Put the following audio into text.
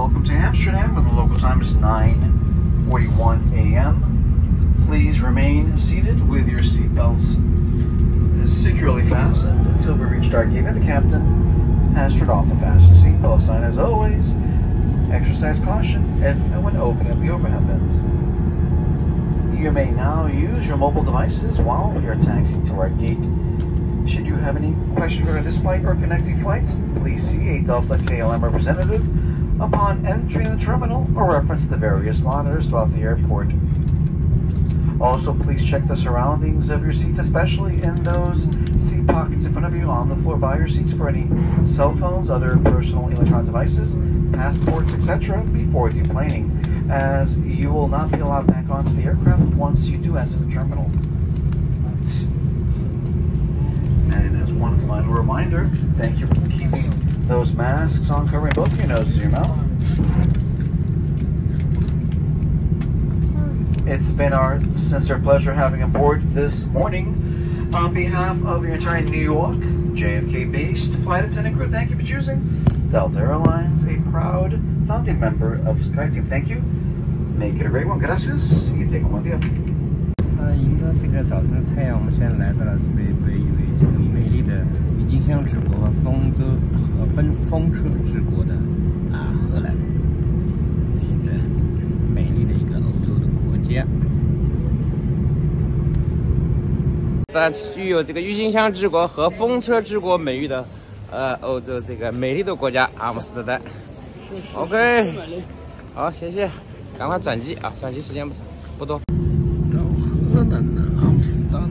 Welcome to Amsterdam, when the local time is 9:41 a.m. Please remain seated with your seatbelts securely fastened until we reach our gate. The captain has turned off the fasten seatbelt sign. As always, exercise caution when opening up the overhead bins. You may now use your mobile devices while we are taxiing to our gate. Should you have any questions regarding this flight or connecting flights, please see a Delta KLM representative upon entering the terminal or reference the various monitors throughout the airport. Also, please check the surroundings of your seats, especially in those seat pockets in front of you on the floor by your seats, for any cell phones, other personal electronic devices, passports, etc. before deplaning, as you will not be allowed back onto the aircraft once you do enter the terminal. And as one final reminder, thank you for keeping those masks on, covering both your nose and your mouth. It's been our sincere pleasure having aboard this morning. On behalf of your entire New York, JFK-based flight attendant crew, thank you for choosing Delta Airlines, a proud founding member of SkyTeam. Thank you. Make it a great one. Gracias. Y tenga un buen día. 迎着这个早晨的太阳，我们现在来到了这边位于这个美丽的郁金香之国和风车之国的荷兰，这是一个美丽的一个欧洲的国家。但具有这个郁金香之国和风车之国美誉的欧洲这个美丽的国家阿姆斯特丹。OK， 好，谢谢，赶快转机啊！转机时间不多。到荷兰的阿姆斯特丹。